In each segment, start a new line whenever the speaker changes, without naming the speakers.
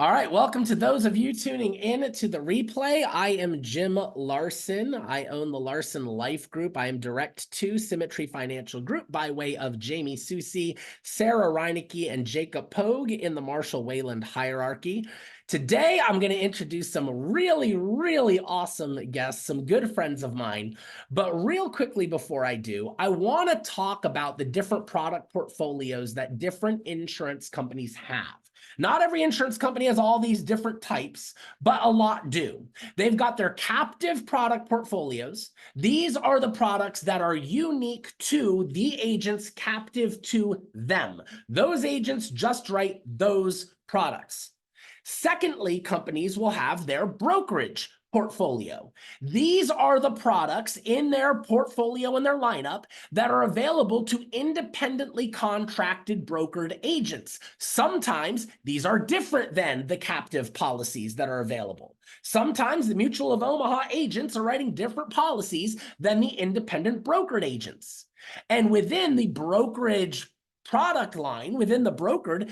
All right, welcome to those of you tuning in to the replay. I am Jim Larson. I own the Larson Life Group. I am direct to Symmetry Financial Group by way of Jamie Susi, Sarah Reinecke, and Jacob Pogue in the Marshall Wayland hierarchy. Today, I'm going to introduce some really awesome guests, some good friends of mine. But real quickly before I do, I want to talk about the different product portfolios that different insurance companies have. Not every insurance company has all these different types, but a lot do. They've got their captive product portfolios. These are the products that are unique to the agents, captive to them. Those agents just write those products. Secondly, companies will have their brokerage portfolio. These are the products in their portfolio and their lineup that are available to independently contracted brokered agents. Sometimes these are different than the captive policies that are available. Sometimes the Mutual of Omaha agents are writing different policies than the independent brokered agents. And within the brokerage product line, within the brokered,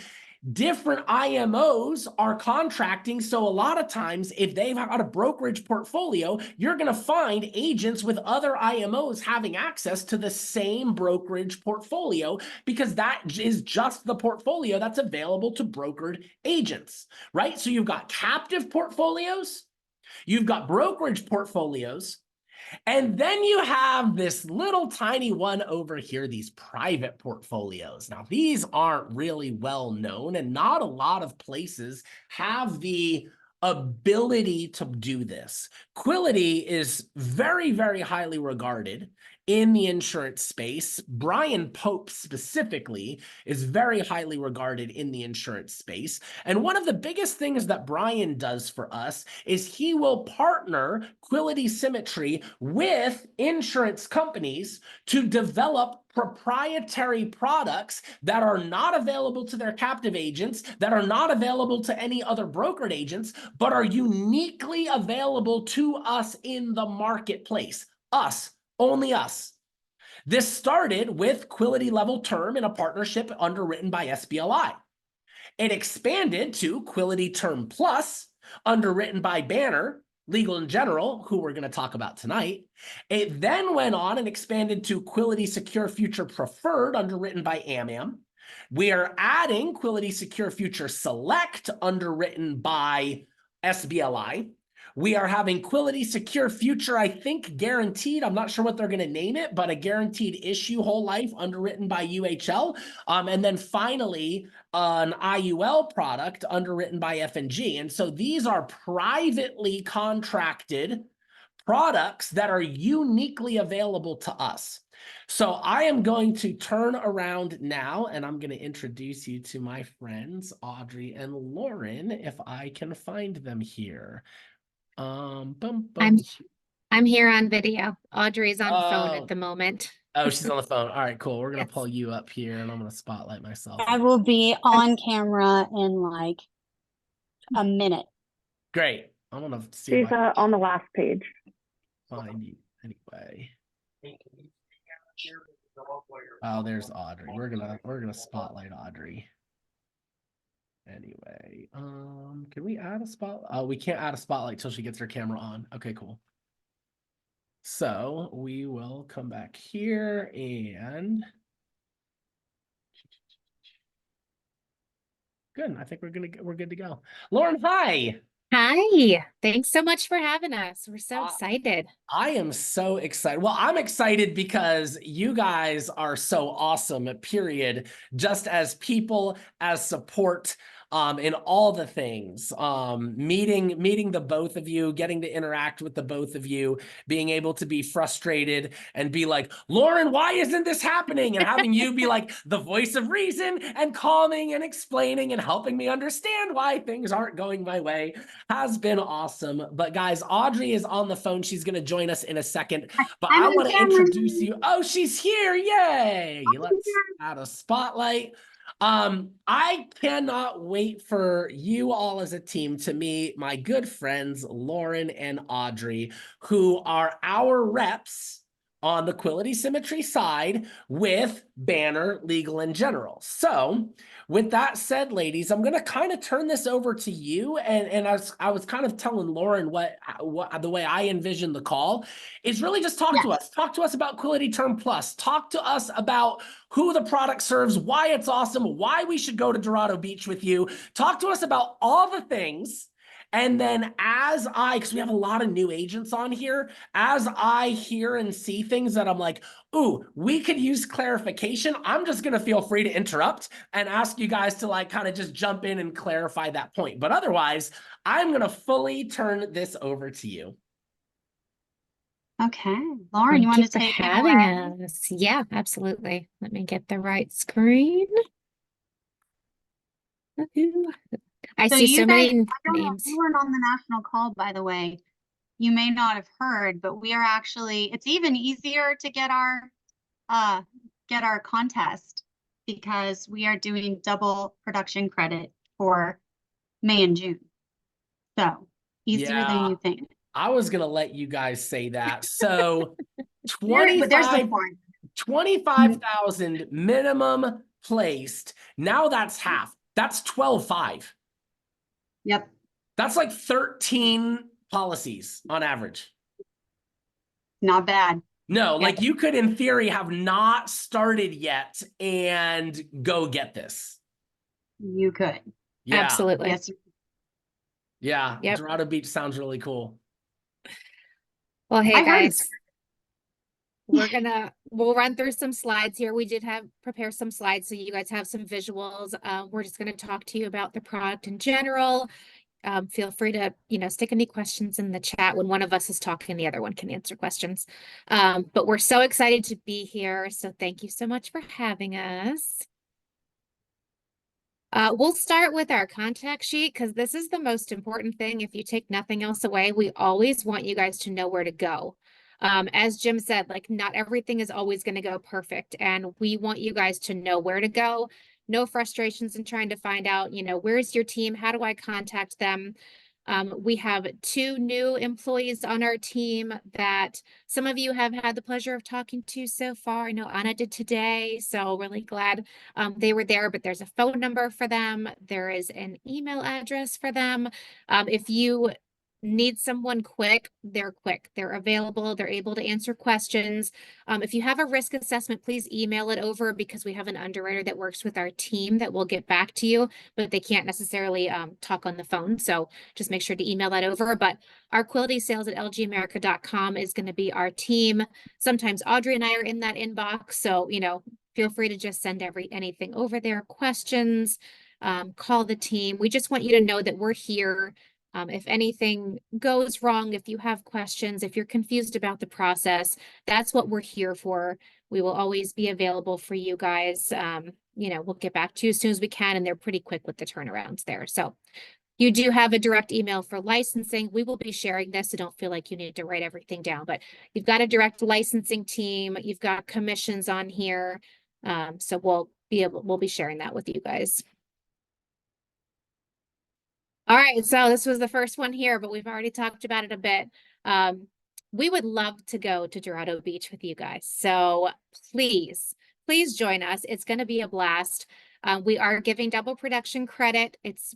different IMOs are contracting. So a lot of times, if they've got a brokerage portfolio, you're going to find agents with other IMOs having access to the same brokerage portfolio because that is just the portfolio that's available to brokered agents, right? So you've got captive portfolios, you've got brokerage portfolios, and then you have this little tiny one over here, these private portfolios. Now, these aren't really well known, and not a lot of places have the ability to do this. Quility is very highly regarded in the insurance space. Brian Pope specifically is very highly regarded in the insurance space. And one of the biggest things that Brian does for us is he will partner Quility Symmetry with insurance companies to develop proprietary products that are not available to their captive agents, that are not available to any other brokered agents, but are uniquely available to us in the marketplace. Us, only us. This started with Quility Level Term in a partnership underwritten by SBLI. It expanded to Quility Term Plus, underwritten by Banner, Legal in General, who we're going to talk about tonight. It then went on and expanded to Quility Secure Future Preferred, underwritten by AmAm. We are adding Quility Secure Future Select, underwritten by SBLI. We are having Quility Secure Future, I think, guaranteed. I'm not sure what they're going to name it, but a guaranteed issue whole life underwritten by UHL. And then finally, an IUL product underwritten by F&G. And so these are privately contracted products that are uniquely available to us. So I am going to turn around now and I'm going to introduce you to my friends, Audrey and Lauren, if I can find them here.
I'm here on video. Audrey's on phone at the moment.
Oh, she's on the phone. All right, cool. We're going to
Yes.
pull you up here and I'm going to spotlight myself.
I will be on camera in like a minute.
Great. I'm going to see
She's on the last page.
Find you anyway. Oh, there's Audrey. We're gonna spotlight Audrey. Anyway, can we add a spot? Oh, we can't add a spotlight till she gets her camera on. Okay, cool. So we will come back here and good. I think we're good to go. Lauren, hi.
Hi. Thanks so much for having us. We're so excited.
I am so excited. Well, I'm excited because you guys are so awesome, period. Just as people, as support, in all the things, meeting the both of you, getting to interact with the both of you, being able to be frustrated and be like, Lauren, why isn't this happening? And having you be like the voice of reason and calming and explaining and helping me understand why things aren't going my way has been awesome. But guys, Audrey is on the phone. She's going to join us in a second, but I want to introduce you. Oh, she's here. Yay. Let's add a spotlight. I cannot wait for you all as a team to meet my good friends, Lauren and Audrey, who are our reps on the Quility Symmetry side with Banner Legal and General. So with that said, ladies, I'm going to kind of turn this over to you. And I was kind of telling Lauren what the way I envision the call is really just talk to us. Talk to us about Quility Term Plus. Talk to us about who the product serves, why it's awesome, why we should go to Dorado Beach with you. Talk to us about all the things. And then because we have a lot of new agents on here, as I hear and see things that I'm like, ooh, we could use clarification, I'm just going to feel free to interrupt and ask you guys to like kind of just jump in and clarify that point. But otherwise, I'm going to fully turn this over to you.
Okay, Lauren, you want to take it
having
away?
us? Yeah, absolutely. Let me get the right screen. I
So
see
you
so
guys,
many
I don't know,
names.
you weren't on the national call, by the way. You may not have heard, but we are actually, it's even easier to get our contest because we are doing double production credit for May and June. So easier than you think.
I was going to let you guys say that. So
But there's the point.
25,000 minimum placed. Now that's half. That's 12,500.
Yep.
That's like 13 policies on average.
Not bad.
No,
Yep.
like you could in theory have not started yet and go get this.
You could.
Yeah.
Absolutely.
Yes.
Yeah.
Yep.
Dorado Beach sounds really cool.
Well, hey
I heard
guys, we'll run through some slides here. We did prepare some slides so you guys have some visuals. We're just going to talk to you about the product in general. Feel free to, stick any questions in the chat. When one of us is talking, the other one can answer questions. But we're so excited to be here. So thank you so much for having us. We'll start with our contact sheet because this is the most important thing. If you take nothing else away, we always want you guys to know where to go. As Jim said, like not everything is always going to go perfect, and we want you guys to know where to go. No frustrations in trying to find out, where's your team? How do I contact them? We have 2 new employees on our team that some of you have had the pleasure of talking to so far. I know Anna did today, so really glad they were there, but there's a phone number for them. There is an email address for them. If you need someone quick, they're quick. They're available. They're able to answer questions. If you have a risk assessment, please email it over because we have an underwriter that works with our team that will get back to you, but they can't necessarily talk on the phone. So just make sure to email that over. But our quality sales at lgamerica.com is going to be our team. Sometimes Audrey and I are in that inbox. So, feel free to just send anything over there, questions, call the team. We just want you to know that we're here. If anything goes wrong, if you have questions, if you're confused about the process, that's what we're here for. We will always be available for you guys. We'll get back to you as soon as we can, and they're pretty quick with the turnarounds there. So you do have a direct email for licensing. We will be sharing this, so don't feel like you need to write everything down, but you've got a direct licensing team. You've got commissions on here. So we'll be sharing that with you guys. All right, so this was the first one here, but we've already talked about it a bit. We would love to go to Dorado Beach with you guys. So please join us. It's going to be a blast. We are giving double production credit. It's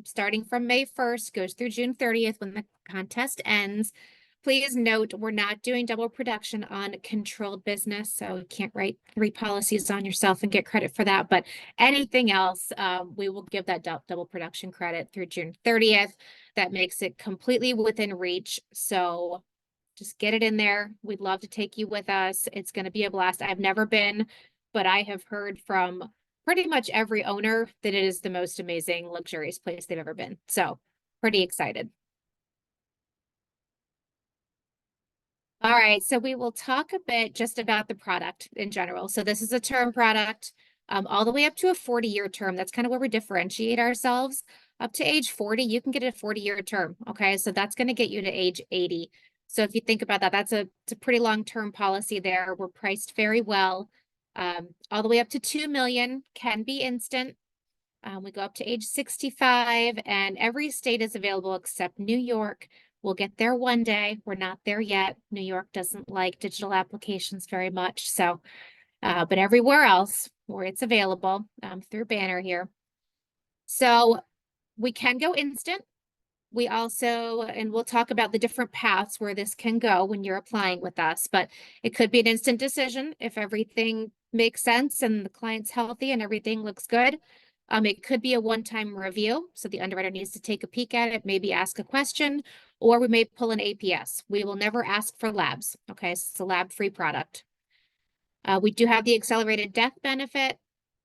starting from May 1st, goes through June 30th when the contest ends. Please note, we're not doing double production on controlled business, so you can't write 3 policies on yourself and get credit for that. But anything else, we will give that double production credit through June 30th. That makes it completely within reach. So just get it in there. We'd love to take you with us. It's going to be a blast. I've never been, but I have heard from pretty much every owner that it is the most amazing, luxurious place they've ever been. So pretty excited. All right, so we will talk a bit just about the product in general. So this is a term product, all the way up to a 40-year term. That's kind of where we differentiate ourselves. Up to age 40, you can get a 40-year term. Okay, so that's going to get you to age 80. So if you think about that, it's a pretty long-term policy there. We're priced very well. All the way up to 2 million, can be instant. We go up to age 65, and every state is available except New York. We'll get there one day. We're not there yet. New York doesn't like digital applications very much. So, but everywhere else where it's available through Banner here. So we can go instant. We also, and we'll talk about the different paths where this can go when you're applying with us, but it could be an instant decision if everything makes sense and the client's healthy and everything looks good. It could be a one-time review. So the underwriter needs to take a peek at it, maybe ask a question, or we may pull an APS. We will never ask for labs. Okay, so it's a lab-free product. We do have the accelerated death benefit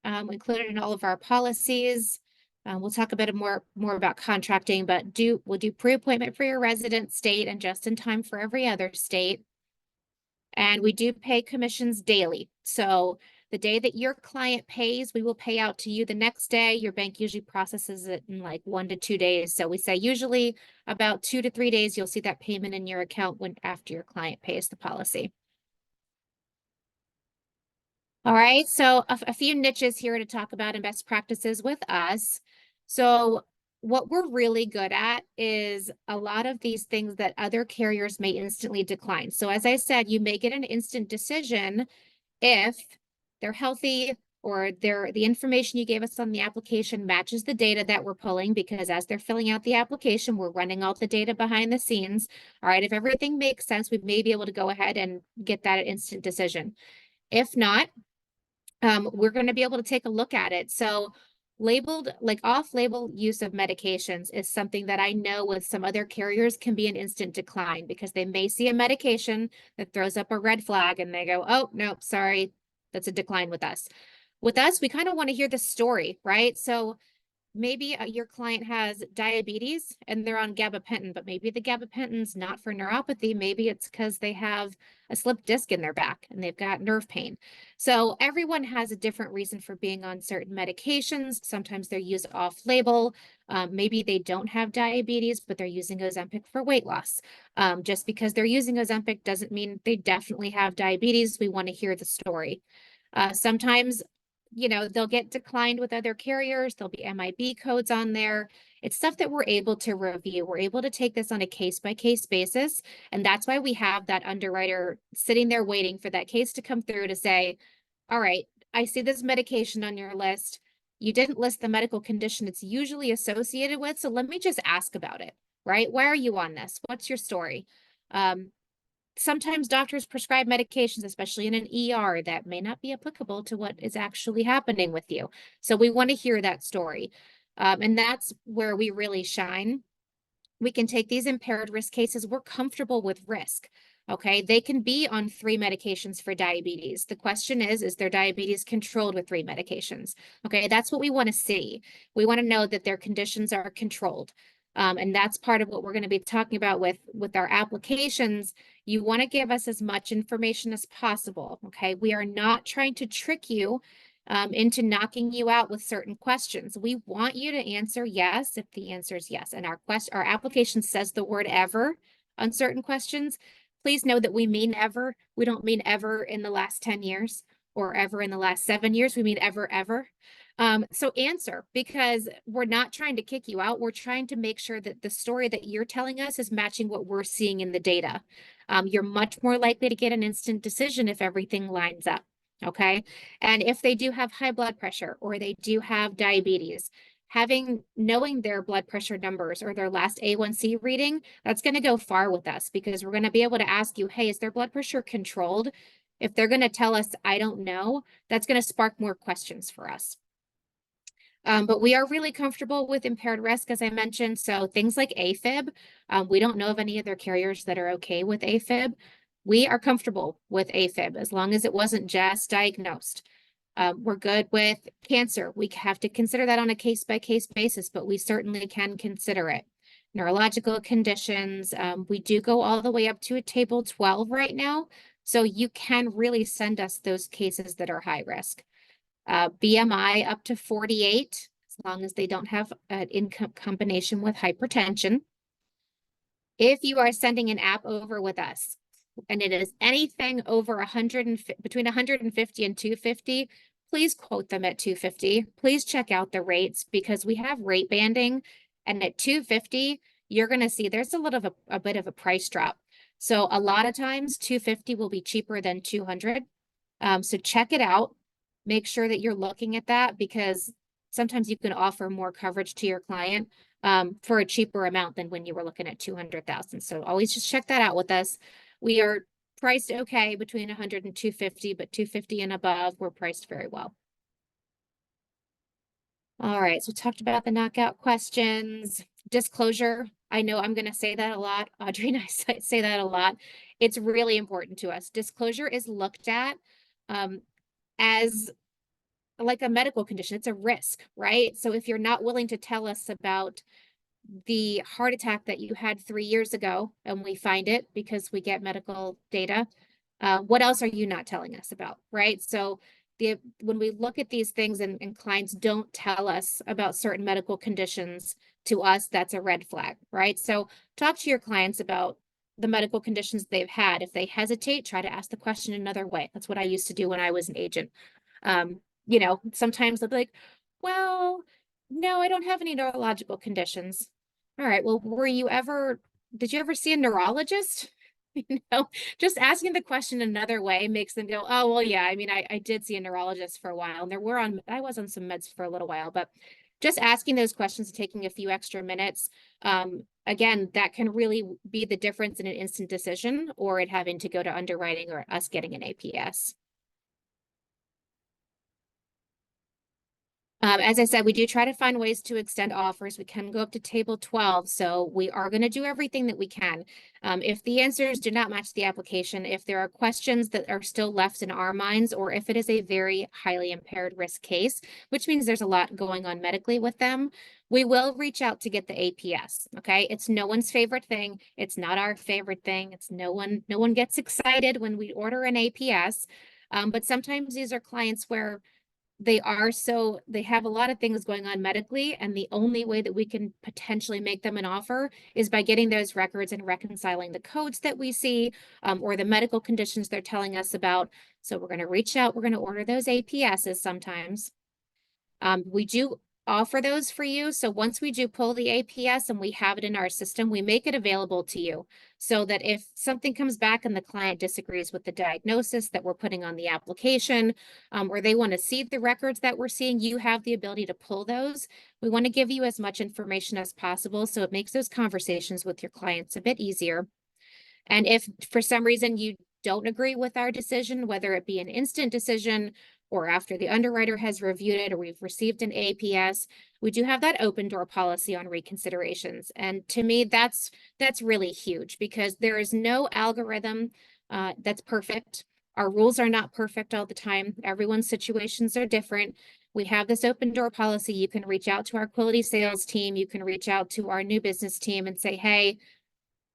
included in all of our policies. We'll talk a bit more about contracting, but we'll do pre-appointment for your resident state and just in time for every other state. And we do pay commissions daily. So the day that your client pays, we will pay out to you the next day. Your bank usually processes it in like 1 to 2 days. So we say usually about 2 to 3 days, you'll see that payment in your account after your client pays the policy. All right, so a few niches here to talk about and best practices with us. So what we're really good at is a lot of these things that other carriers may instantly decline. So as I said, you may get an instant decision if they're healthy or the information you gave us on the application matches the data that we're pulling, because as they're filling out the application, we're running all the data behind the scenes. All right, if everything makes sense, we may be able to go ahead and get that instant decision. If not, we're going to be able to take a look at it. So labeled, like off-label use of medications is something that I know with some other carriers can be an instant decline, because they may see a medication that throws up a red flag and they go, oh, no, sorry, that's a decline with us. With us, we kind of want to hear the story, right? So maybe your client has diabetes and they're on gabapentin, but maybe the gabapentin's not for neuropathy. Maybe it's because they have a slipped disc in their back and they've got nerve pain. So everyone has a different reason for being on certain medications. Sometimes they're used off-label. Maybe they don't have diabetes, but they're using Ozempic for weight loss. Just because they're using Ozempic doesn't mean they definitely have diabetes. We want to hear the story. Sometimes they'll get declined with other carriers. There'll be MIB codes on there. It's stuff that we're able to review. We're able to take this on a case-by-case basis. And that's why we have that underwriter sitting there waiting for that case to come through to say, all right, I see this medication on your list. You didn't list the medical condition it's usually associated with. So let me just ask about it, right? Why are you on this? What's your story? Sometimes doctors prescribe medications, especially in an ER, that may not be applicable to what is actually happening with you. So we want to hear that story. And that's where we really shine. We can take these impaired risk cases. We're comfortable with risk. Okay, they can be on 3 medications for diabetes. The question is their diabetes controlled with 3 medications? Okay, that's what we want to see. We want to know that their conditions are controlled. And that's part of what we're going to be talking about with our applications. You want to give us as much information as possible. Okay, we are not trying to trick you into knocking you out with certain questions. We want you to answer yes if the answer is yes. And our application says the word ever on certain questions. Please know that we mean ever. We don't mean ever in the last 10 years or ever in the last 7 years. We mean ever, ever. So answer, because we're not trying to kick you out. We're trying to make sure that the story that you're telling us is matching what we're seeing in the data. You're much more likely to get an instant decision if everything lines up. Okay. And if they do have high blood pressure or they do have diabetes, knowing their blood pressure numbers or their last A1C reading, that's going to go far with us, because we're going to be able to ask you, hey, is their blood pressure controlled? If they're going to tell us, I don't know, that's going to spark more questions for us. But we are really comfortable with impaired risk, as I mentioned. So things like AFib, we don't know of any other carriers that are okay with AFib. We are comfortable with AFib as long as it wasn't just diagnosed. We're good with cancer. We have to consider that on a case-by-case basis, but we certainly can consider it. Neurological conditions, we do go all the way up to a table 12 right now. So you can really send us those cases that are high risk. BMI up to 48, as long as they don't have an in combination with hypertension. If you are sending an app over with us, and it is anything over between 150 and 250, please quote them at 250. Please check out the rates, because we have rate banding, and at 250, you're going to see there's a bit of a price drop. So a lot of times 250 will be cheaper than 200. So check it out. Make sure that you're looking at that, because sometimes you can offer more coverage to your client for a cheaper amount than when you were looking at 200,000. So always just check that out with us. We are priced okay between 100 and 250, but 250 and above, we're priced very well. All right, so we talked about the knockout questions. Disclosure, I know I'm going to say that a lot. Audrey and I say that a lot. It's really important to us. Disclosure is looked at as like a medical condition. It's a risk, right? So if you're not willing to tell us about the heart attack that you had 3 years ago, and we find it because we get medical data, what else are you not telling us about, right? So when we look at these things and clients don't tell us about certain medical conditions, to us, that's a red flag, right? So talk to your clients about the medical conditions they've had. If they hesitate, try to ask the question another way. That's what I used to do when I was an agent. Sometimes they'll be like, well, no, I don't have any neurological conditions. All right, well, did you ever see a neurologist? Just asking the question another way makes them go, oh, well, yeah, I mean, I did see a neurologist for a while, and I was on some meds for a little while, but just asking those questions, taking a few extra minutes, again, that can really be the difference in an instant decision or it having to go to underwriting or us getting an APS. As I said, we do try to find ways to extend offers. We can go up to table 12, so we are going to do everything that we can. If the answers do not match the application, if there are questions that are still left in our minds, or if it is a very highly impaired risk case, which means there's a lot going on medically with them, we will reach out to get the APS. Okay, it's no one's favorite thing. It's not our favorite thing. It's no one gets excited when we order an APS. But sometimes these are clients where they have a lot of things going on medically, and the only way that we can potentially make them an offer is by getting those records and reconciling the codes that we see, or the medical conditions they're telling us about. So we're going to reach out, we're going to order those APSs sometimes. We do offer those for you. So once we do pull the APS and we have it in our system, we make it available to you so that if something comes back and the client disagrees with the diagnosis that we're putting on the application, or they want to see the records that we're seeing, you have the ability to pull those. We want to give you as much information as possible, so it makes those conversations with your clients a bit easier. And if for some reason you don't agree with our decision, whether it be an instant decision or after the underwriter has reviewed it or we've received an APS, we do have that open door policy on reconsiderations. And to me, that's really huge, because there is no algorithm that's perfect. Our rules are not perfect all the time. Everyone's situations are different. We have this open door policy. You can reach out to our Quility sales team. You can reach out to our new business team and say, hey,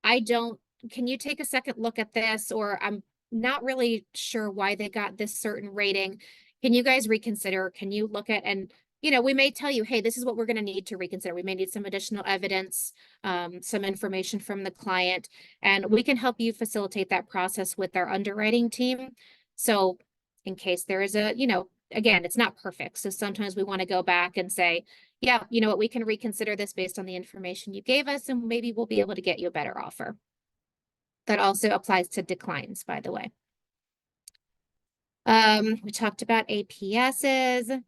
can you take a second look at this? Or I'm not really sure why they got this certain rating. Can you guys reconsider? Can you look at, and we may tell you, hey, this is what we're going to need to reconsider. We may need some additional evidence, some information from the client, and we can help you facilitate that process with our underwriting team. So in case there is again, it's not perfect. So sometimes we want to go back and say, yeah, you know what, we can reconsider this based on the information you gave us, and maybe we'll be able to get you a better offer. That also applies to declines, by the way. We talked about APSs.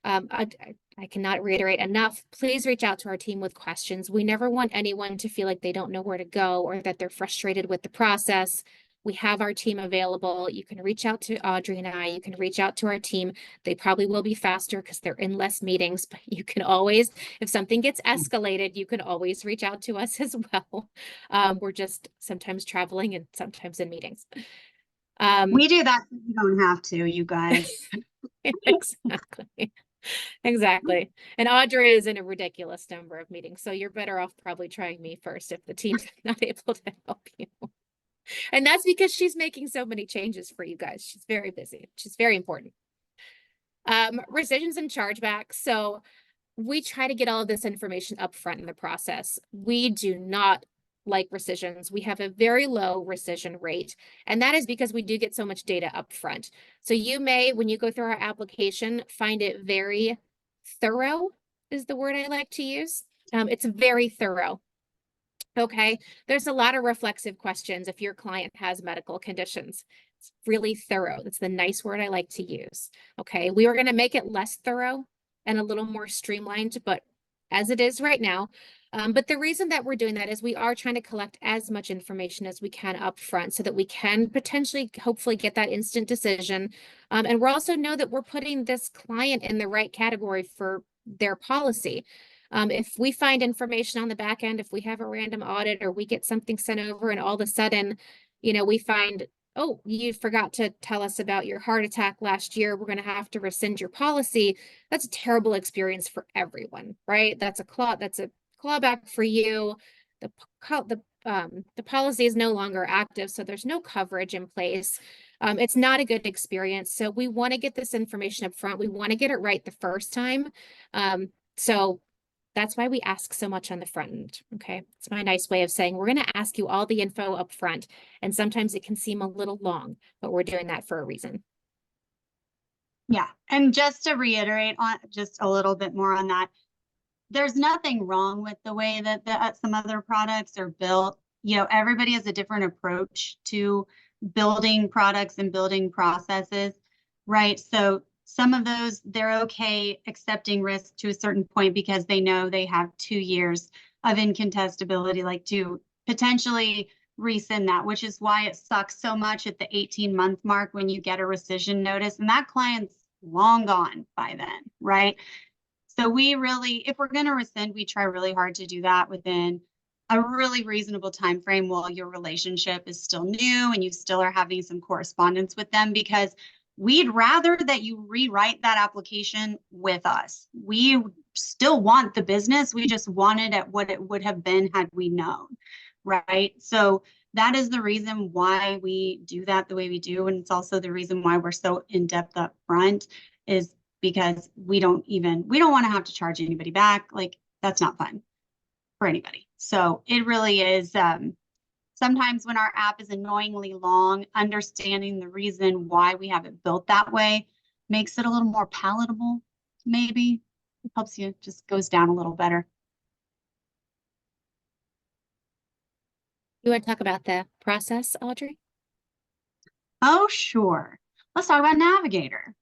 I cannot reiterate enough. Please reach out to our team with questions. We never want anyone to feel like they don't know where to go or that they're frustrated with the process. We have our team available. You can reach out to Audrey and I. You can reach out to our team. They probably will be faster because they're in less meetings, but you can always, if something gets escalated, you can always reach out to us as well. We're just sometimes traveling and sometimes in meetings.
We do that. You don't have to, you guys.
Exactly. Exactly. And Audrey is in a ridiculous number of meetings, so you're better off probably trying me first if the team's not able to help you. And that's because she's making so many changes for you guys. She's very busy. She's very important. Rescissions and chargebacks. So we try to get all of this information up front in the process. We do not like rescissions. We have a very low rescission rate, and that is because we do get so much data up front. So you may, when you go through our application, find it very thorough, is the word I like to use. It's very thorough. Okay, there's a lot of reflexive questions if your client has medical conditions. It's really thorough. That's the nice word I like to use. Okay, we were going to make it less thorough and a little more streamlined, but as it is right now. But the reason that we're doing that is we are trying to collect as much information as we can up front so that we can potentially, hopefully, get that instant decision. And we also know that we're putting this client in the right category for their policy. If we find information on the back end, if we have a random audit or we get something sent over and all of a sudden, we find, oh, you forgot to tell us about your heart attack last year, we're going to have to rescind your policy. That's a terrible experience for everyone, right? That's a clawback for you. The policy is no longer active, so there's no coverage in place. It's not a good experience. So we want to get this information up front. We want to get it right the first time. So that's why we ask so much on the front end. Okay. It's my nice way of saying we're going to ask you all the info up front. And sometimes it can seem a little long, but we're doing that for a reason.
Yeah. And just to reiterate on just a little bit more on that, there's nothing wrong with the way that some other products are built. Everybody has a different approach to building products and building processes, right? So some of those, they're okay accepting risk to a certain point because they know they have 2 years of incontestability, like to potentially rescind that, which is why it sucks so much at the 18-month mark when you get a rescission notice and that client's long gone by then, right? So we really, if we're going to rescind, we try really hard to do that within a really reasonable time frame while your relationship is still new and you still are having some correspondence with them, because we'd rather that you rewrite that application with us. We still want the business. We just want it at what it would have been had we known, right? So that is the reason why we do that the way we do. And it's also the reason why we're so in depth up front, is because we don't want to have to charge anybody back. Like, that's not fun for anybody. So it really is, sometimes when our app is annoyingly long, understanding the reason why we have it built that way makes it a little more palatable, maybe. It helps you, just goes down a little better.
You want to talk about the process, Audrey?
Oh, sure. Let's talk about Navigator.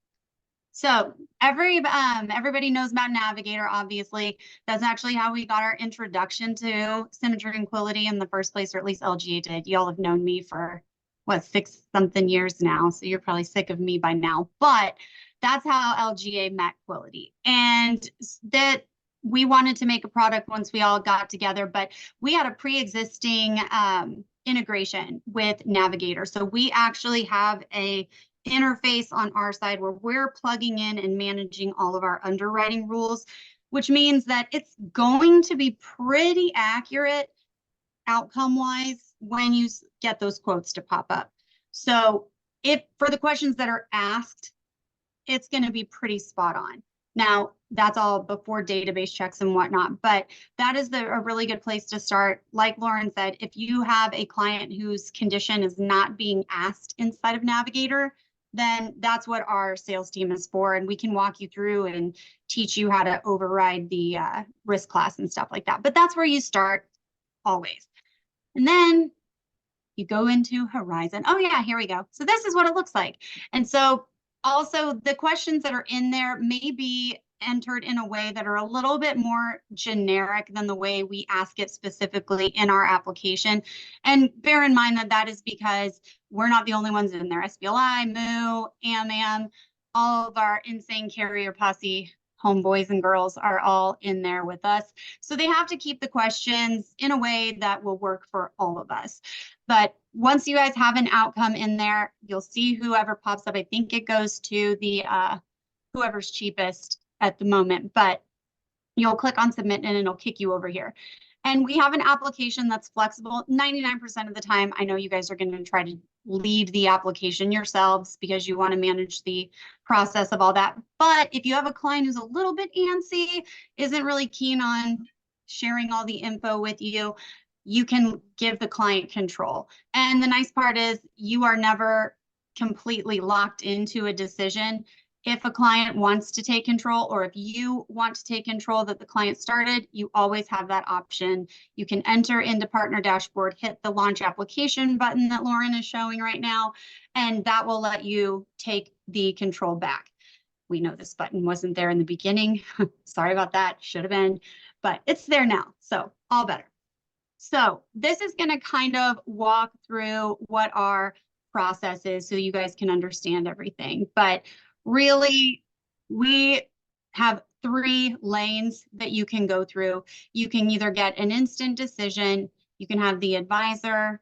So everybody knows about Navigator, obviously. That's actually how we got our introduction to Symmetry and Quility in the first place, or at least LGA did. Y'all have known me for, 6-something years now, so you're probably sick of me by now. But that's how LGA met Quility. And that we wanted to make a product once we all got together, but we had a pre-existing integration with Navigator. So we actually have a interface on our side where we're plugging in and managing all of our underwriting rules, which means that it's going to be pretty accurate outcome-wise when you get those quotes to pop up. So if for the questions that are asked, it's going to be pretty spot on. Now, that's all before database checks and whatnot, but that is a really good place to start. Like Lauren said, if you have a client whose condition is not being asked inside of Navigator, then that's what our sales team is for. And we can walk you through and teach you how to override the risk class and stuff like that. But that's where you start always. And then you go into Horizon. Oh yeah, here we go. So this is what it looks like. And so also the questions that are in there may be entered in a way that are a little bit more generic than the way we ask it specifically in our application. And bear in mind that that is because we're not the only ones in there. SBLI, Moo, AMAM, all of our insane carrier posse homeboys and girls are all in there with us. So they have to keep the questions in a way that will work for all of us. But once you guys have an outcome in there, you'll see whoever pops up. I think it goes to the whoever's cheapest at the moment, but you'll click on submit and it'll kick you over here. And we have an application that's flexible. 99% of the time, I know you guys are going to try to lead the application yourselves because you want to manage the process of all that. But if you have a client who's a little bit antsy, isn't really keen on sharing all the info with you, you can give the client control. And the nice part is you are never completely locked into a decision. If a client wants to take control, or if you want to take control that the client started, you always have that option. You can enter into Partner Dashboard, hit the launch application button that Lauren is showing right now, and that will let you take the control back. We know this button wasn't there in the beginning. Sorry about that, should have been, but it's there now, so all better. So this is going to kind of walk through what our process is so you guys can understand everything. But really, we have 3 lanes that you can go through. You can either get an instant decision, you can have the advisor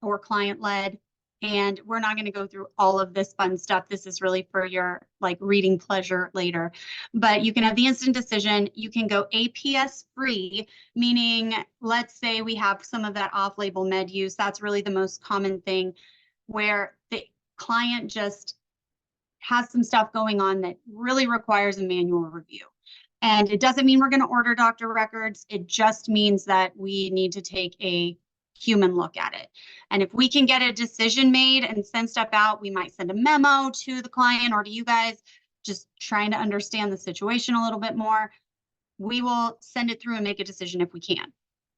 or client-led, and we're not going to go through all of this fun stuff. This is really for your like reading pleasure later. But you can have the instant decision. You can go APS free, meaning let's say we have some of that off-label med use. That's really the most common thing where the client just has some stuff going on that really requires a manual review. And it doesn't mean we're going to order doctor records. It just means that we need to take a human look at it. And if we can get a decision made and send stuff out, we might send a memo to the client or to you guys, just trying to understand the situation a little bit more. We will send it through and make a decision if we can.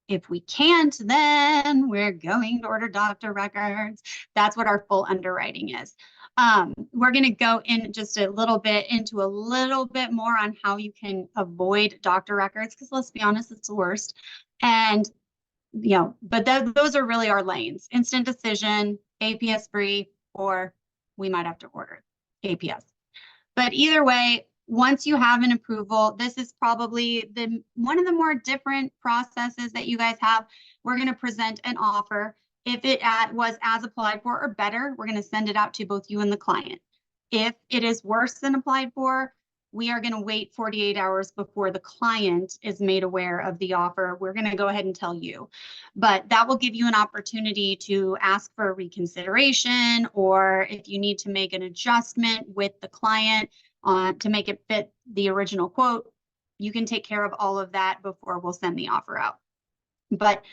If we can't, then we're going to order doctor records. That's what our full underwriting is. We're going to go in just a little bit into a little bit more on how you can avoid doctor records, because let's be honest, it's the worst. And you know, but those are really our lanes: instant decision, APS free, or we might have to order APS. But either way, once you have an approval, this is probably one of the more different processes that you guys have. We're going to present an offer. If it was as applied for or better, we're going to send it out to both you and the client. If it is worse than applied for, we are going to wait 48 hours before the client is made aware of the offer. We're going to go ahead and tell you, but that will give you an opportunity to ask for a reconsideration, or if you need to make an adjustment with the client to make it fit the original quote, you can take care of all of that before we'll send the offer out. But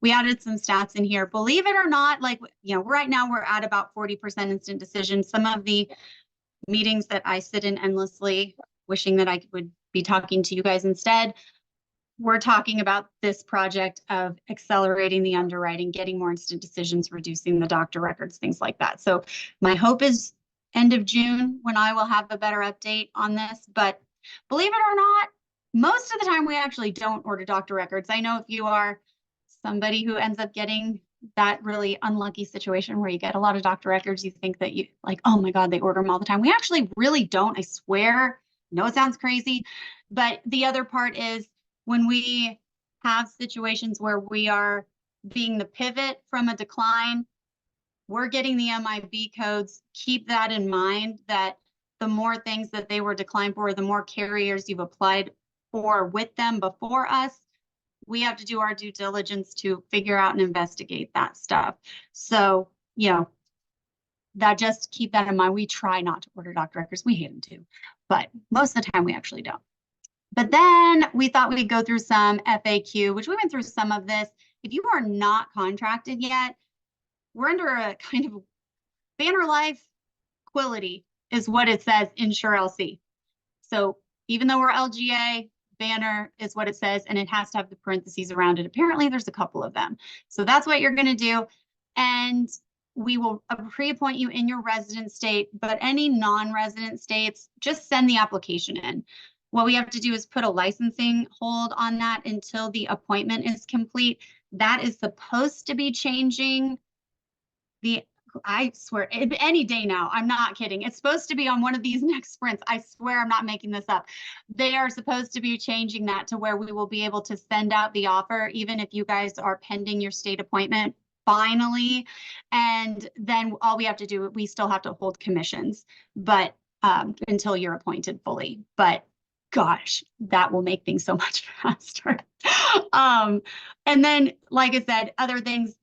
we added some stats in here. Believe it or not, like, you know, right now we're at about 40% instant decision. Some of the meetings that I sit in endlessly, wishing that I would be talking to you guys instead, we're talking about this project of accelerating the underwriting, getting more instant decisions, reducing the doctor records, things like that. So my hope is end of June when I will have a better update on this. But believe it or not, most of the time we actually don't order doctor records. I know if you are somebody who ends up getting that really unlucky situation where you get a lot of doctor records, you think that you like, oh my God, they order them all the time. We actually really don't, I swear. I know it sounds crazy, but the other part is when we have situations where we are being the pivot from a decline, we're getting the MIB codes. Keep that in mind, that the more things that they were declined for, the more carriers you've applied for with them before us, we have to do our due diligence to figure out and investigate that stuff. So, you know, that just keep that in mind. We try not to order doctor records. We hate them too, but most of the time we actually don't. But then we thought we'd go through some FAQ, which we went through some of this. If you are not contracted yet, we're under a kind of Banner Life Quility is what it says, Insure LC. So even though we're LGA, Banner is what it says, and it has to have the parentheses around it. Apparently there's a couple of them. So that's what you're going to do. And we will pre-appoint you in your resident state, but any non-resident states, just send the application in. What we have to do is put a licensing hold on that until the appointment is complete. That is supposed to be changing I swear, any day now. I'm not kidding. It's supposed to be on one of these next sprints. I swear I'm not making this up. They are supposed to be changing that to where we will be able to send out the offer, even if you guys are pending your state appointment finally. And then all we have to do, we still have to hold commissions, but until you're appointed fully. But gosh, that will make things so much faster. And then, like I said, other things.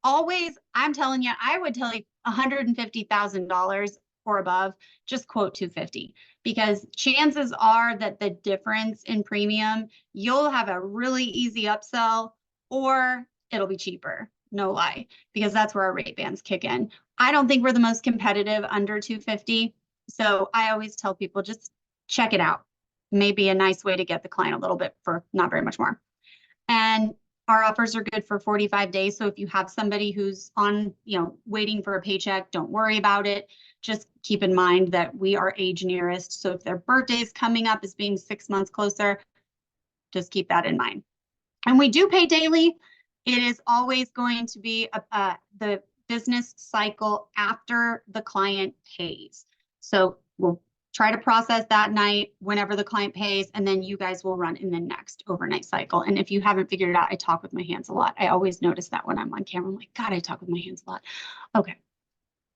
Always, I'm telling you, I would tell you $150,000 or above, just quote 250, because chances are that the difference in premium, you'll have a really easy upsell or it'll be cheaper. No lie, because that's where our rate bands kick in. I don't think we're the most competitive under 250. So I always tell people, just check it out. Maybe a nice way to get the client a little bit for not very much more. And our offers are good for 45 days. So if you have somebody who's on, waiting for a paycheck, don't worry about it. Just keep in mind that we are age nearest. So if their birthday is coming up as being 6 months closer, just keep that in mind. And we do pay daily. It is always going to be the business cycle after the client pays. So we'll try to process that night whenever the client pays, and then you guys will run in the next overnight cycle. And if you haven't figured it out, I talk with my hands a lot. I always notice that when I'm on camera. I'm like, God, I talk with my hands a lot. Okay.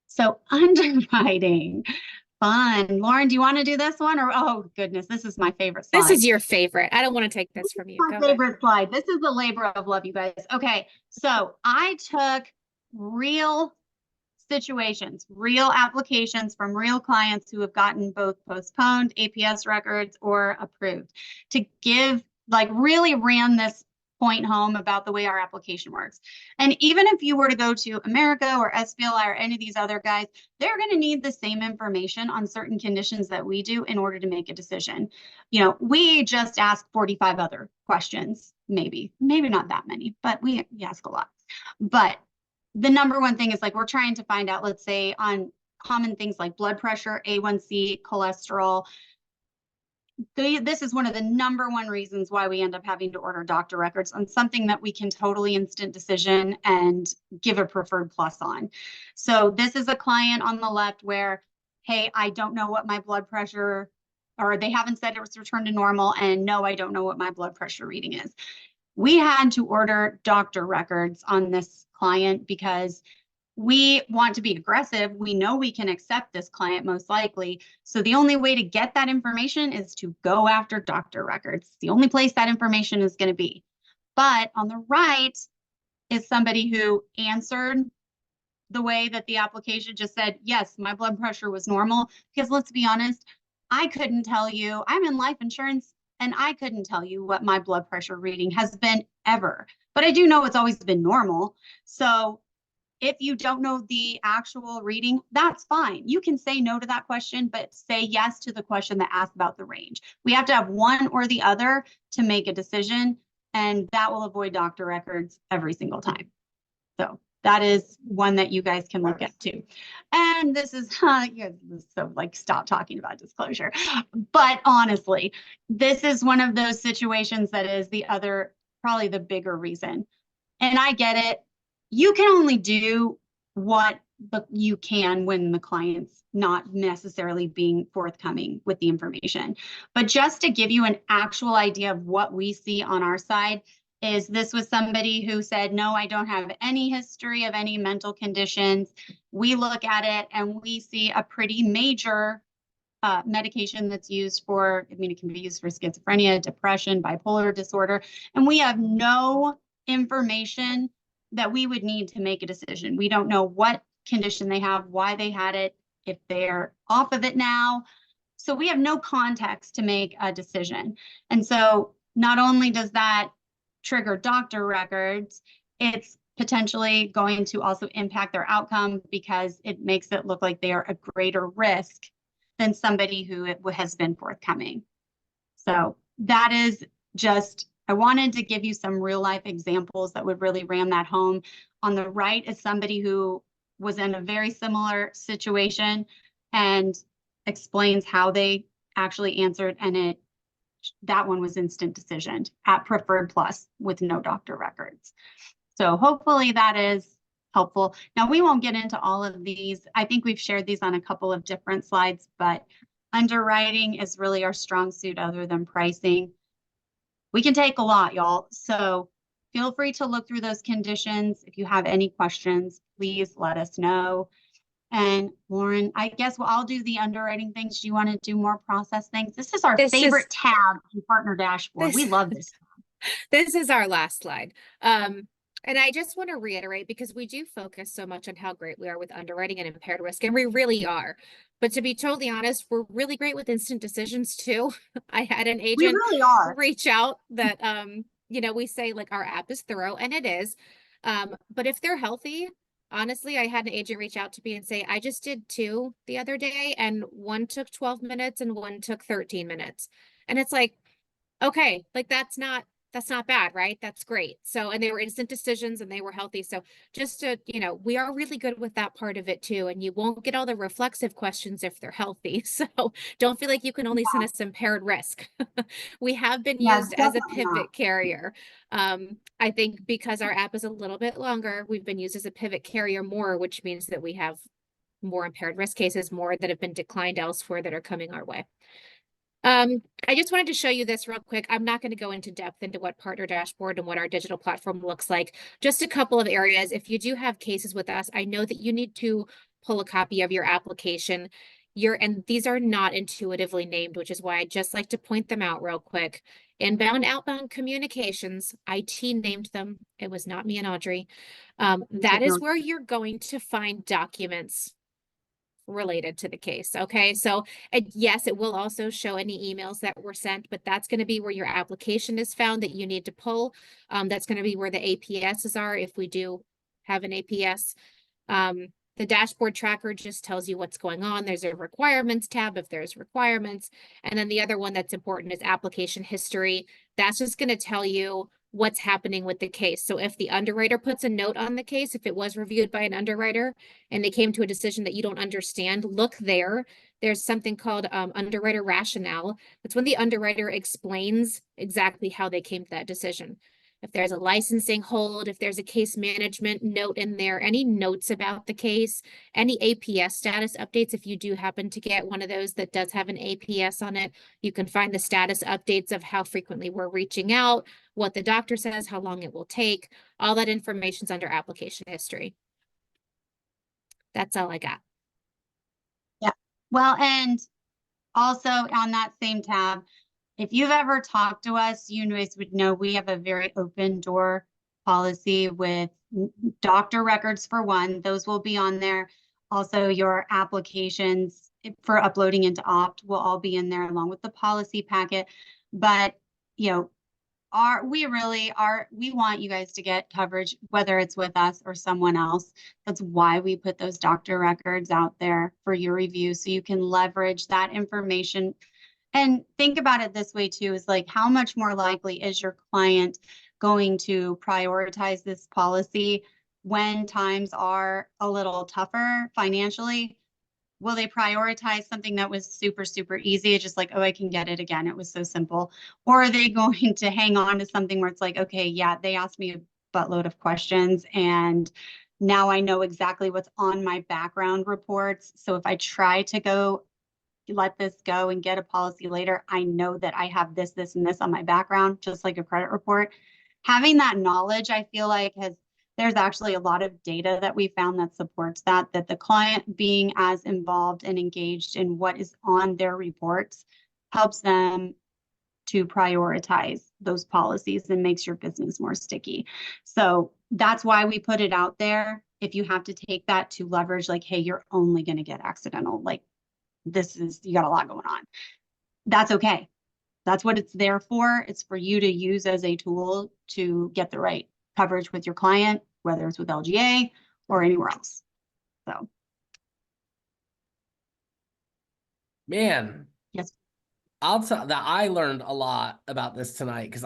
So underwriting. Fun. Lauren, do you want to do this one? Or, oh goodness, this is my favorite slide.
This is your favorite. I don't want to take this from you.
My favorite slide. This is the labor of love, you guys. Okay, so I took real situations, real applications from real clients who have gotten both postponed APS records or approved to give, really ran this point home about the way our application works. And even if you were to go to America or SBLI or any of these other guys, they're going to need the same information on certain conditions that we do in order to make a decision. We just ask 45 other questions, maybe not that many, but we ask a lot. But the number one thing is we're trying to find out, let's say, on common things like blood pressure, A1C, cholesterol. This is one of the number one reasons why we end up having to order doctor records on something that we can totally instant decision and give a preferred plus on. So this is a client on the left where, hey, I don't know what my blood pressure, or they haven't said it was returned to normal, and no, I don't know what my blood pressure reading is. We had to order doctor records on this client because we want to be aggressive. We know we can accept this client most likely. So the only way to get that information is to go after doctor records. It's the only place that information is going to be. But on the right is somebody who answered the way that the application just said, yes, my blood pressure was normal. Because let's be honest, I couldn't tell you, I'm in life insurance, and I couldn't tell you what my blood pressure reading has been ever. But I do know it's always been normal. So if you don't know the actual reading, that's fine. You can say no to that question, but say yes to the question that asks about the range. We have to have one or the other to make a decision, and that will avoid doctor records every single time. So that is one that you guys can look at too. And this is, so stop talking about disclosure. But honestly, this is one of those situations that is the other, probably the bigger reason. And I get it. You can only do what you can when the client's not necessarily being forthcoming with the information. But just to give you an actual idea of what we see on our side, is this was somebody who said, no, I don't have any history of any mental conditions. We look at it and we see a pretty major medication that's used for, it can be used for schizophrenia, depression, bipolar disorder, and we have no information that we would need to make a decision. We don't know what condition they have, why they had it, if they're off of it now. So we have no context to make a decision. And so not only does that trigger doctor records, it's potentially going to also impact their outcome because it makes it look like they are a greater risk than somebody who has been forthcoming. So that is just, I wanted to give you some real life examples that would really ram that home. On the right is somebody who was in a very similar situation and explains how they actually answered, and that one was instant decision at preferred plus with no doctor records. So hopefully that is helpful. Now we won't get into all of these. I think we've shared these on a couple of different slides, but underwriting is really our strong suit other than pricing. We can take a lot, y'all. So feel free to look through those conditions. If you have any questions, please let us know. And Lauren, I guess I'll do the underwriting things. Do you want to do more process things? This is our favorite tab in Partner Dashboard. We love this.
This is our last slide. And I just want to reiterate, because we do focus so much on how great we are with underwriting and impaired risk, and we really are. But to be totally honest, we're really great with instant decisions too. I had an agent reach out that, we say our app is thorough, and it is. But if they're healthy, Honestly, I had an agent reach out to me and say, I just did 2 the other day, and one took 12 minutes and one took 13 minutes. And it's like, okay, like that's not bad, right? That's great. So, and they were instant decisions and they were healthy. So just to, we are really good with that part of it too. And you won't get all the reflexive questions if they're healthy. So don't feel like you can only send us impaired risk. We have been
Yes,
used as a
definitely not.
pivot carrier. I think because our app is a little bit longer, we've been used as a pivot carrier more, which means that we have more impaired risk cases, more that have been declined elsewhere that are coming our way. I just wanted to show you this real quick. I'm not going to go into depth into what partner dashboard and what our digital platform looks like. Just a couple of areas. If you do have cases with us, I know that you need to pull a copy of your application. And these are not intuitively named, which is why I just like to point them out real quick. Inbound, outbound communications, IT named them. It was not me and Audrey. That is where you're going to find documents related to the case. Okay. So yes, it will also show any emails that were sent, but that's going to be where your application is found that you need to pull. That's going to be where the APSs are if we do have an APS. The dashboard tracker just tells you what's going on. There's a requirements tab if there's requirements. And then the other one that's important is application history. That's just going to tell you what's happening with the case. So if the underwriter puts a note on the case, if it was reviewed by an underwriter and they came to a decision that you don't understand, look there. There's something called underwriter rationale. That's when the underwriter explains exactly how they came to that decision. If there's a licensing hold, if there's a case management note in there, any notes about the case, any APS status updates, if you do happen to get one of those that does have an APS on it, you can find the status updates of how frequently we're reaching out, what the doctor says, how long it will take. All that information's under application history. That's all I got.
Yeah. Well, and also on that same tab, if you've ever talked to us, you guys would know we have a very open door policy with doctor records for one. Those will be on there. Also, your applications for uploading into Opt will all be in there along with the policy packet. But, we want you guys to get coverage, whether it's with us or someone else. That's why we put those doctor records out there for your review, so you can leverage that information. And think about it this way too, is like, how much more likely is your client going to prioritize this policy when times are a little tougher financially? Will they prioritize something that was super, super easy? Just like, oh, I can get it again. It was so simple. Or are they going to hang on to something where it's like, okay, yeah, they asked me a buttload of questions and now I know exactly what's on my background reports. So if I try to go let this go and get a policy later, I know that I have this, this, and this on my background, just like a credit report. Having that knowledge, I feel like there's actually a lot of data that we found that supports that the client being as involved and engaged in what is on their reports helps them to prioritize those policies and makes your business more sticky. So that's why we put it out there. If you have to take that to leverage, like, hey, you're only going to get accidental, like, you got a lot going on. That's okay. That's what it's there for. It's for you to use as a tool to get the right coverage with your client, whether it's with LGA or anywhere else. So.
Man,
Yes.
I'll tell that I learned a lot about this tonight because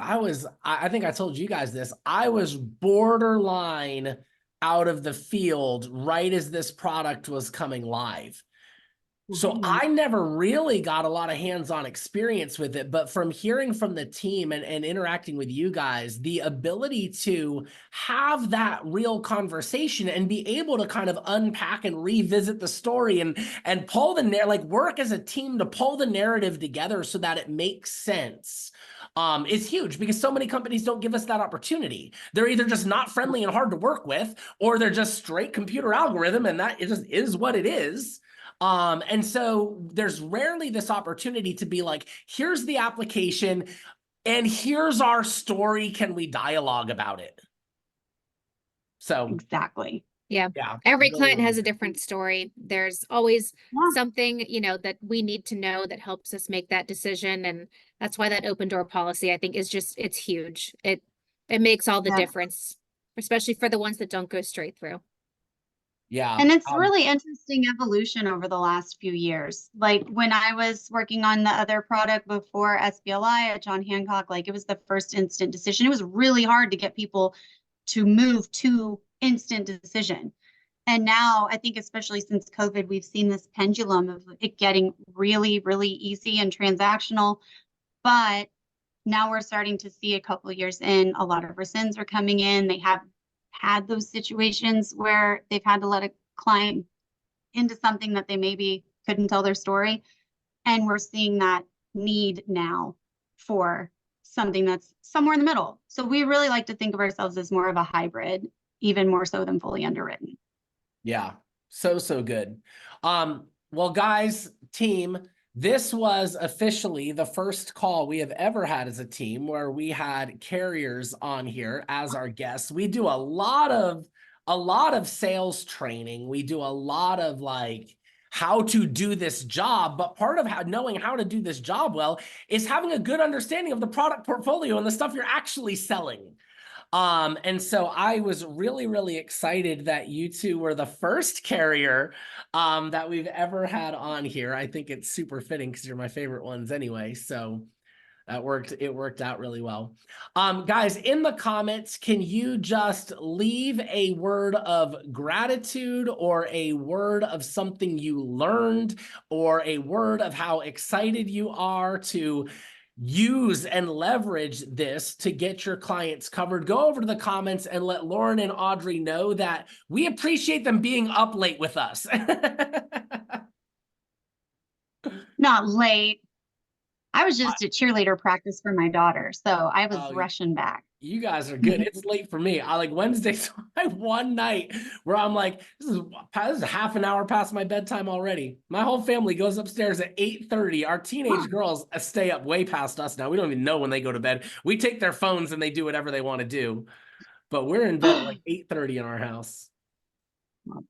I think I told you guys this. I was borderline out of the field right as this product was coming live. So I never really got a lot of hands-on experience with it, but from hearing from the team and interacting with you guys, the ability to have that real conversation and be able to kind of unpack and revisit the story and pull work as a team to pull the narrative together so that it makes sense is huge because so many companies don't give us that opportunity. They're either just not friendly and hard to work with, or they're just straight computer algorithm, and that it just is what it is. And so there's rarely this opportunity to be like, here's the application and here's our story. Can we dialogue about it? So
exactly.
Yeah. Every client has a different story. There's always something, that we need to know that helps us make that decision. And that's why that open door policy, I think, is it's huge. It makes all the difference, especially for the ones that don't go straight through.
Yeah.
And it's really interesting evolution over the last few years. Like when I was working on the other product before SBLI at John Hancock, like it was the first instant decision. It was really hard to get people to move to instant decision. And now I think especially since COVID, we've seen this pendulum of it getting really, really easy and transactional. But now we're starting to see a couple of years in, a lot of rescinds are coming in. They have had those situations where they've had to let a client into something that they maybe couldn't tell their story. And we're seeing that need now for something that's somewhere in the middle. So we really like to think of ourselves as more of a hybrid, even more so than fully underwritten.
Yeah, so good. Well, guys, team, this was officially the first call we have ever had as a team where we had carriers on here as our guests. We do a lot of sales training. We do a lot of like how to do this job, but part of knowing how to do this job well is having a good understanding of the product portfolio and the stuff you're actually selling. And so I was really, really excited that you two were the first carrier that we've ever had on here. I think it's super fitting because you're my favorite ones anyway. So it worked out really well. Guys, in the comments, can you just leave a word of gratitude or a word of something you learned or a word of how excited you are to use and leverage this to get your clients covered? Go over to the comments and let Lauren and Audrey know that we appreciate them being up late with us.
Not late. I was just at cheerleader practice for my daughter, so I was rushing back.
You guys are good. It's late for me. I like Wednesday. So I have one night where I'm like, this is half an hour past my bedtime already. My whole family goes upstairs at 8:30. Our teenage girls stay up way past us now. We don't even know when they go to bed. We take their phones and they do whatever they want to do. But we're in bed at like 8:30 in our house.
Love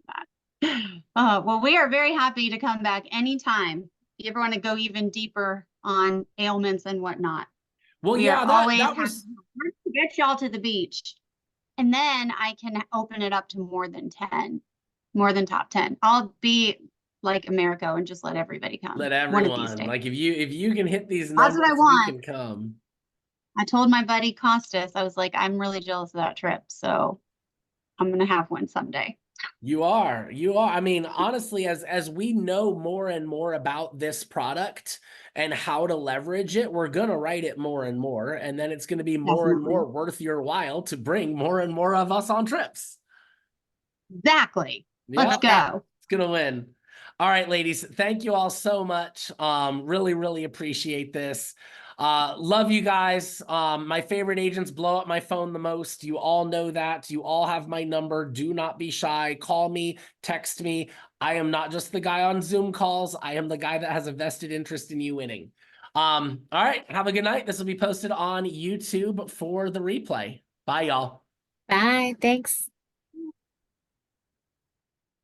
that. Well, we are very happy to come back anytime. If you ever want to go even deeper on ailments and whatnot.
Well,
We
yeah,
are always
that
happy
was
to get y'all to the beach. And then I can open it up to more than 10, more than top 10. I'll be like America and just let everybody come
let
one of these
everyone
days.
like if you can hit these
That's what I
numbers, you
want.
can come.
I told my buddy Costas, I was like, I'm really jealous of that trip. So I'm going to have one someday.
You are. I mean, honestly, as we know more and more about this product and how to leverage it, we're going to write it more and more. And then it's going to be more and
Definitely.
more worth your while to bring more and more of us on trips.
Exactly. Let's go.
It's going to win. All right, ladies, thank you all so much. Really, really appreciate this. Love you guys. My favorite agents blow up my phone the most. You all know that. You all have my number. Do not be shy. Call me, text me. I am not just the guy on Zoom calls. I am the guy that has a vested interest in you winning. All right, have a good night. This will be posted on YouTube for the replay. Bye, y'all.
Bye. Thanks.